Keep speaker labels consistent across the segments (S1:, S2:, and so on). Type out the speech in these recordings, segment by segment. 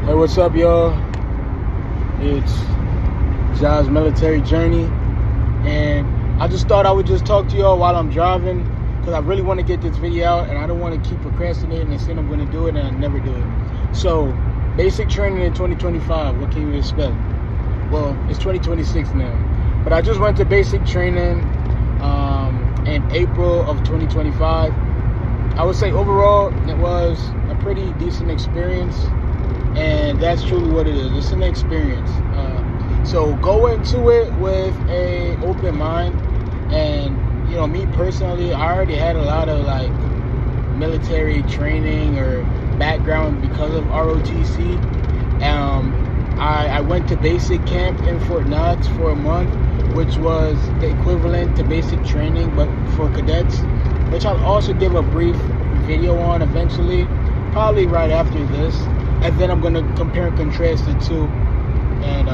S1: Hey, what's up, y'all? It's John's military journey, and I just thought I would just talk to y'all while I'm driving because I really want to get this video out, and I don't want to keep procrastinating and saying I'm going to do it and I never do it. So, basic training in 2025, what can you expect? Well, it's 2026 now, but I just went to basic training in April of 2025. I would say overall it was a pretty decent experience, and that's truly what it is. It's an experience. So go into it with a open mind, and me personally, I already had a lot of like military training or background because of ROTC. I went to basic camp in Fort Knox for a month, which was the equivalent to basic training but for cadets, which I'll also give a brief video on eventually, probably right after this. And then I'm going to compare and contrast the two and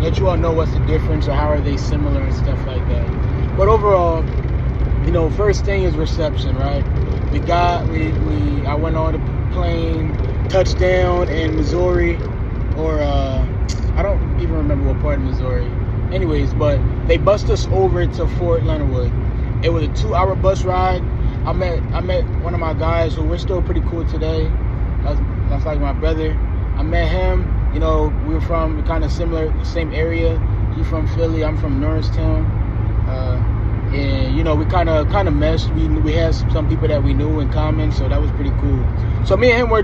S1: let you all know what's the difference or how are they similar and stuff like that. But overall, first thing is reception, right? I went on the plane, touchdown in Missouri, or I don't even remember what part of Missouri. Anyways, but they bussed us over to Fort Leonardwood. It was a 2-hour bus ride. I met one of my guys who we're still pretty cool today. That's like my brother. I met him. We were from kind of same area. He's from Philly. I'm from Norristown. And we kind of meshed. We had some people that we knew in common, so that was pretty cool. So me and him were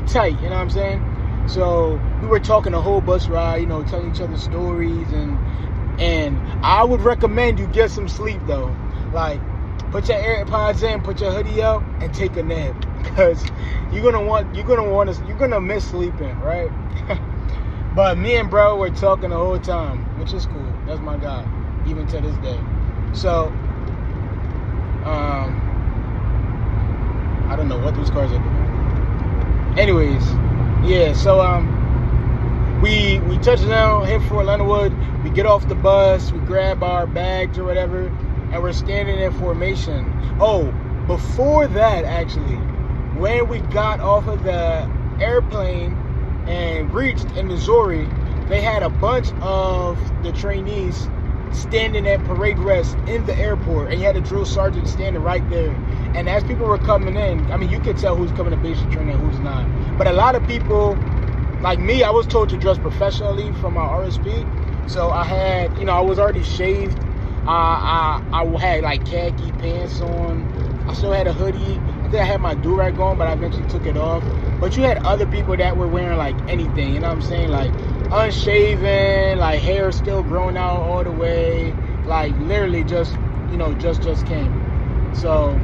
S1: tight. You know what I'm saying? So we were talking the whole bus ride. Telling each other stories, and I would recommend you get some sleep though. Like, put your AirPods in, put your hoodie up, and take a nap, because you're gonna miss sleeping, right? But me and bro were talking the whole time, which is cool. That's my guy, even to this day. So, I don't know what those cars are doing. Anyways, yeah. So we touch down, hit Fort Leonardwood. We get off the bus, we grab our bags or whatever, and we're standing in formation. Oh, before that, actually, when we got off of the airplane and reached in Missouri, they had a bunch of the trainees standing at parade rest in the airport, and you had a drill sergeant standing right there. And as people were coming in, I mean, you could tell who's coming to basic training and who's not. But a lot of people, like me, I was told to dress professionally from my RSP. So I had, I was already shaved. I had like khaki pants on. I still had a hoodie. I think I had my do-rag on, but I eventually took it off. But you had other people that were wearing like anything, you know what I'm saying? Like unshaven, like hair still growing out all the way, like literally just came. So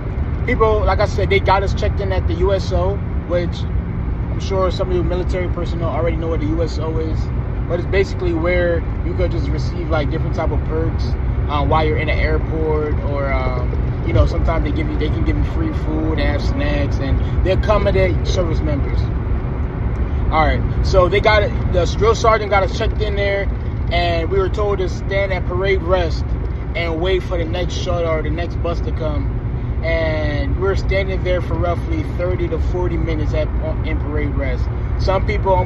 S1: people, like I said, they got us checked in at the USO, which I'm sure some of you military personnel already know what the USO is. But it's basically where you could just receive like different type of perks while you're in an airport, or sometimes they can give you free food and have snacks, and they accommodate service members. All right, so the drill sergeant got us checked in there, and we were told to stand at parade rest and wait for the next shuttle or the next bus to come. And we were standing there for roughly 30 to 40 minutes in parade rest. Some people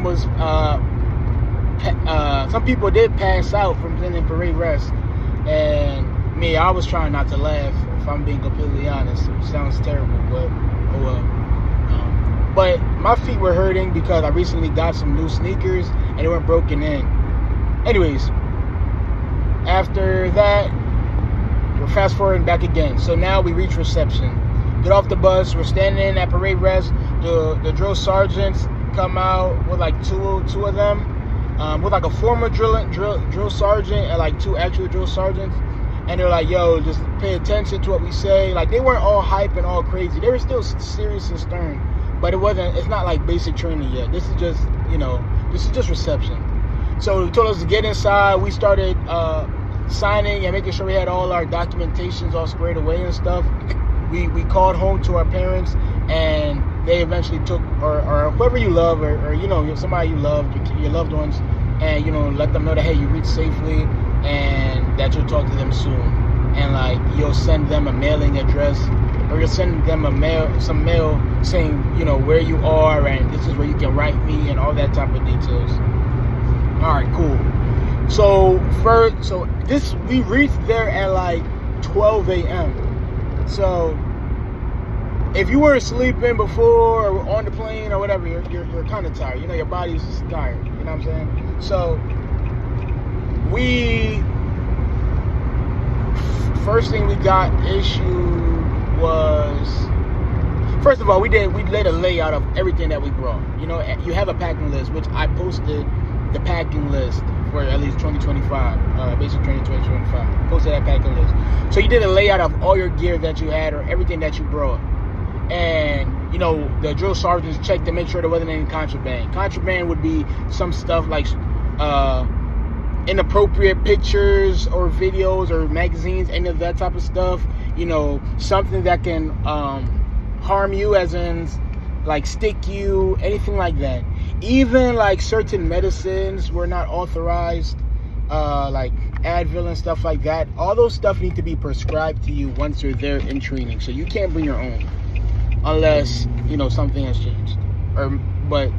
S1: some people did pass out from being in parade rest, and me, I was trying not to laugh, if I'm being completely honest. It sounds terrible, but oh well. But my feet were hurting because I recently got some new sneakers and they weren't broken in. Anyways, after that, we're fast forwarding back again. So now we reach reception. Get off the bus. We're standing at parade rest. The drill sergeants come out with like two of them, with like a former drill sergeant and like 2 actual drill sergeants. And they're like, yo, just pay attention to what we say. Like, they weren't all hype and all crazy. They were still serious and stern. But it's not like basic training yet. This is just reception. So he told us to get inside. We started signing and making sure we had all our documentations all squared away and stuff. We called home to our parents, and they eventually took, or whoever you love, or somebody you love, your loved ones, and let them know that, hey, you reached safely, and that you'll talk to them soon, and like you'll send them a mailing address or you'll send them some mail saying, you know, where you are and this is where you can write me and all that type of details. All right, cool. So we reached there at like 12 a.m. So if you were sleeping before or on the plane or whatever, you're kind of tired. You know, your body's just tired. You know what I'm saying? So first thing we got issued was, first of all, we laid a layout of everything that we brought. You know, you have a packing list, which I posted the packing list for at least 2025, basic training 2025. Posted that packing list. So you did a layout of all your gear that you had or everything that you brought. And, you know, the drill sergeants checked to make sure there wasn't any contraband. Contraband would be some stuff like inappropriate pictures or videos or magazines, any of that type of stuff. You know, something that can harm you, as in like stick you, anything like that. Even like certain medicines were not authorized, like Advil and stuff like that. All those stuff need to be prescribed to you once you're there in training. So you can't bring your own unless, you know, something has changed. But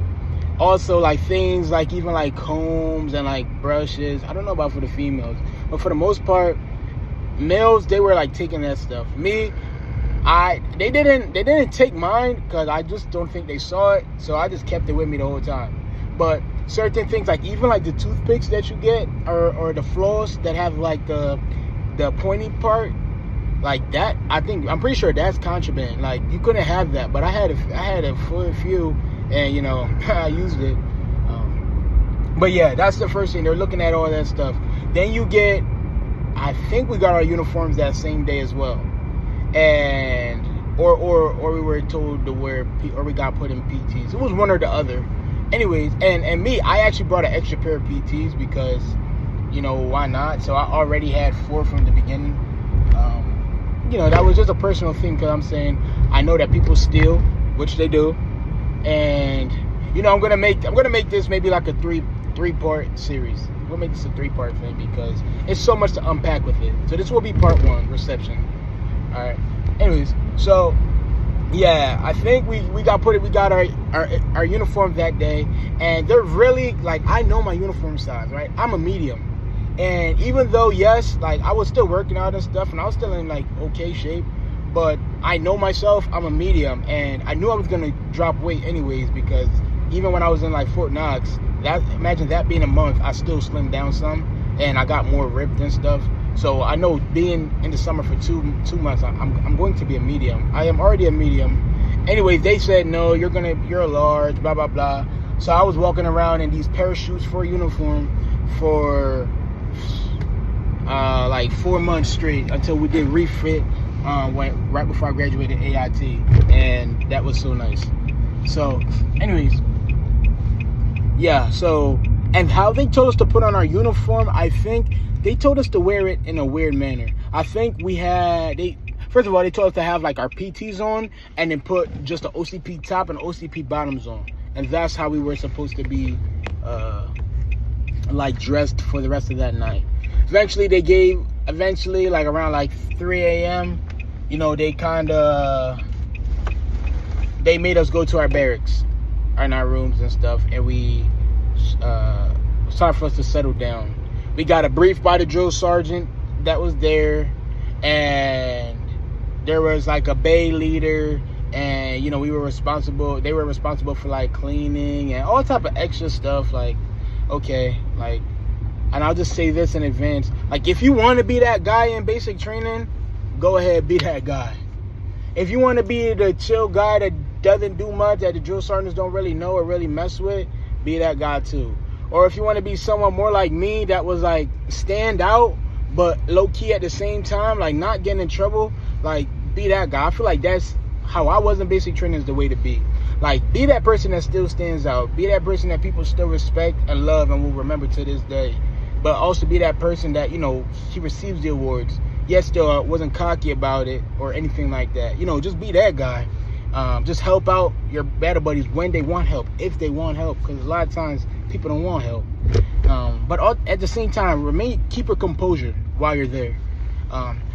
S1: also like things like even like combs and like brushes. I don't know about for the females, but for the most part, males, they were like taking that stuff. Me, they didn't take mine because I just don't think they saw it, so I just kept it with me the whole time. But certain things, like even like the toothpicks that you get, or the floss that have like the pointy part, like that, I'm pretty sure that's contraband. Like you couldn't have that, but I had a full few, and you know, I used it. But yeah, that's the first thing. They're looking at all that stuff. Then you get, I think we got our uniforms that same day as well. And or we were told to wear or we got put in PTs. It was one or the other. Anyways, and me, I actually brought an extra pair of PTs because, you know, why not? So I already had 4 from the beginning. You know, that was just a personal thing because I'm saying I know that people steal, which they do, and you know, I'm gonna make this maybe like a three-part series. We'll make this a 3-part thing because it's so much to unpack with it. So this will be part 1, reception. All right. Anyways, so yeah, I think we got our uniform that day, and they're really like, I know my uniform size, right? I'm a medium, and even though yes, like I was still working out and stuff, and I was still in like okay shape, but I know myself, I'm a medium, and I knew I was gonna drop weight anyways because even when I was in like Fort Knox, imagine that being a month, I still slimmed down some, and I got more ripped and stuff. So I know being in the summer for two months, I'm going to be a medium. I am already a medium. Anyway, they said no, you're a large, blah blah blah. So I was walking around in these parachutes for uniform for like 4 months straight until we did refit right before I graduated AIT, and that was so nice. So, anyways, yeah. So, and how they told us to put on our uniform, I think they told us to wear it in a weird manner. I think first of all, they told us to have like our PTs on and then put just the OCP top and OCP bottoms on. And that's how we were supposed to be like dressed for the rest of that night. Eventually like around like 3 a.m., you know, they made us go to our barracks and our rooms and stuff, and it was time for us to settle down. We got a brief by the drill sergeant that was there, and there was like a bay leader, and you know, they were responsible for like cleaning and all type of extra stuff. Like, okay, like, and I'll just say this in advance, like, if you want to be that guy in basic training, go ahead, be that guy. If you want to be the chill guy that doesn't do much, that the drill sergeants don't really know or really mess with, be that guy too. Or if you want to be someone more like me that was like stand out but low-key at the same time, like not getting in trouble, like be that guy. I feel like that's how I was in basic training, is the way to be. Like, be that person that still stands out. Be that person that people still respect and love and will remember to this day. But also be that person that, you know, he receives the awards, yet still wasn't cocky about it or anything like that. You know, just be that guy. Just help out your battle buddies when they want help, if they want help, because a lot of times people don't want help. But at the same time, keep your composure while you're there.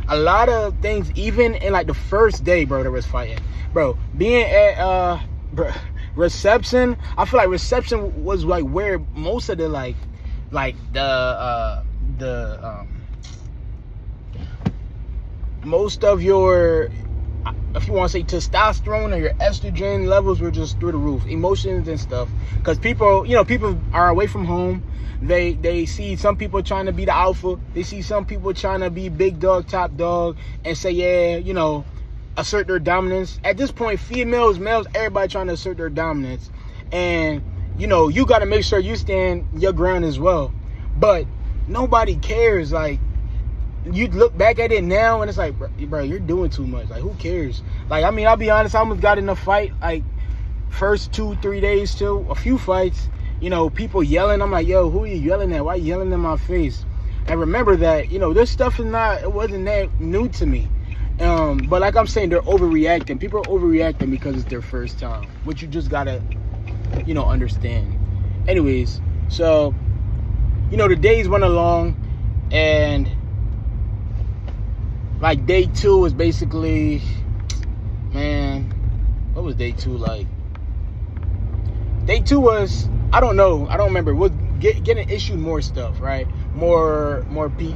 S1: a lot of things, even in like the first day, bro, there was fighting. Bro, being at reception, I feel like reception was like where most of the most of your, if you want to say testosterone or your estrogen levels, were just through the roof. Emotions and stuff, because people are away from home. They see some people trying to be the alpha. They see some people trying to be big dog, top dog, and say, yeah, assert their dominance. At this point, females, males, everybody trying to assert their dominance. And, you got to make sure you stand your ground as well. But nobody cares. Like, you look back at it now, and it's like, bro, you're doing too much. Like, who cares? Like, I mean, I'll be honest, I almost got in a fight, like, first 2-3 days too, a few fights. People yelling. I'm like, yo, who are you yelling at? Why are you yelling in my face? And remember that, this stuff it wasn't that new to me. But like I'm saying, they're overreacting. People are overreacting because it's their first time, which you just gotta, understand. Anyways, so, the days went along, and like day 2 was basically, man, what was day 2 like? Day 2 was, I don't know. I don't remember. Was getting issued more stuff, right? More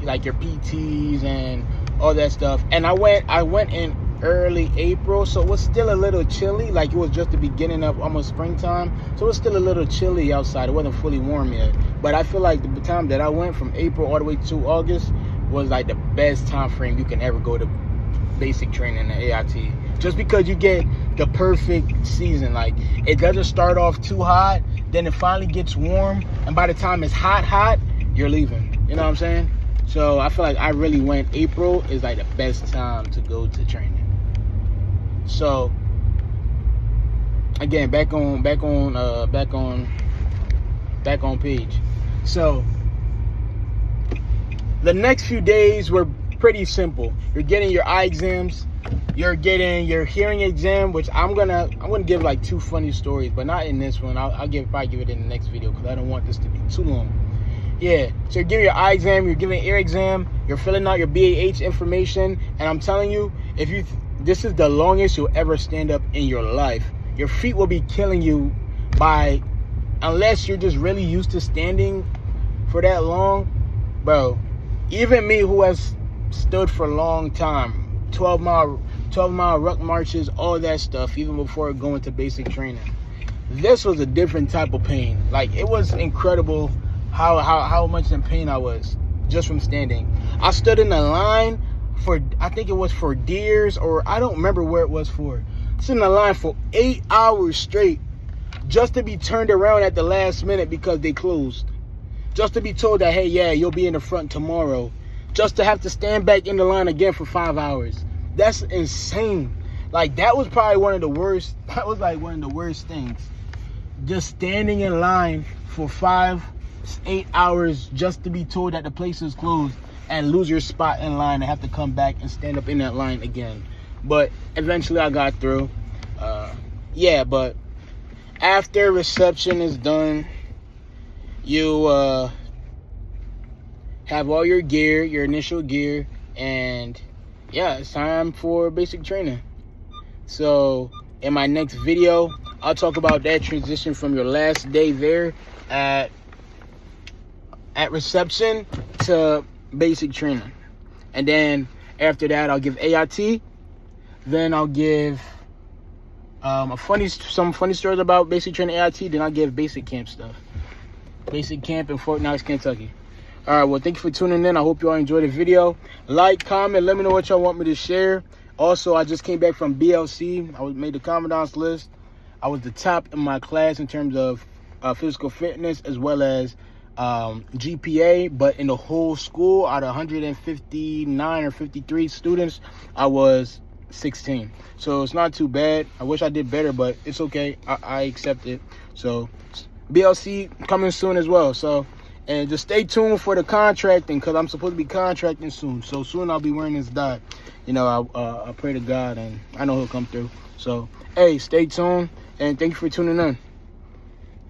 S1: like your PTs and all that stuff. And I went in early April, so it was still a little chilly. Like, it was just the beginning of almost springtime, so it was still a little chilly outside. It wasn't fully warm yet. But I feel like the time that I went from April all the way to August was like the best time frame you can ever go to basic training in the AIT. Just because you get the perfect season. Like, it doesn't start off too hot, then it finally gets warm, and by the time it's hot, you're leaving. You know what I'm saying? So I feel like I really went, April is like the best time to go to training. So again, back on page. So the next few days were pretty simple. You're getting your eye exams. You're getting your hearing exam, which I'm gonna give like 2 funny stories, but not in this one. I'll probably give it in the next video because I don't want this to be too long. Yeah, so you're giving your eye exam, you're giving an ear exam, you're filling out your BAH information, and I'm telling you, this is the longest you'll ever stand up in your life. Your feet will be killing you unless you're just really used to standing for that long, bro. Even me, who has stood for a long time, 12-mile ruck marches, all that stuff, even before going to basic training, this was a different type of pain. Like, it was incredible how much in pain I was just from standing. I stood in a line for, I think it was for Deers, or I don't remember where it was for. I stood in a line for 8 hours straight just to be turned around at the last minute because they closed. Just to be told that, hey, yeah, you'll be in the front tomorrow. Just to have to stand back in the line again for 5 hours. That's insane. Like, that was probably one of the worst. That was like one of the worst things. Just standing in line for 5-8 hours just to be told that the place is closed and lose your spot in line and have to come back and stand up in that line again. But eventually I got through. Yeah, but after reception is done, you have all your gear, your initial gear, and yeah, it's time for basic training. So in my next video, I'll talk about that transition from your last day there at reception to basic training. And then after that, I'll give AIT. Then I'll give some funny stories about basic training AIT. Then I'll give basic camp stuff. Basic camp in Fort Knox, Kentucky. All right, well, thank you for tuning in. I hope you all enjoyed the video. Like, comment, let me know what y'all want me to share. Also, I just came back from BLC. I made the Commandant's list. I was the top in my class in terms of physical fitness as well as GPA. But in the whole school, out of 159 or 53 students, I was 16. So it's not too bad. I wish I did better, but it's okay. I accept it. So BLC coming soon as well. So, and just stay tuned for the contracting, because I'm supposed to be contracting soon. So soon I'll be wearing this dot. You know, I pray to God, and I know he'll come through. So, hey, stay tuned, and thank you for tuning in.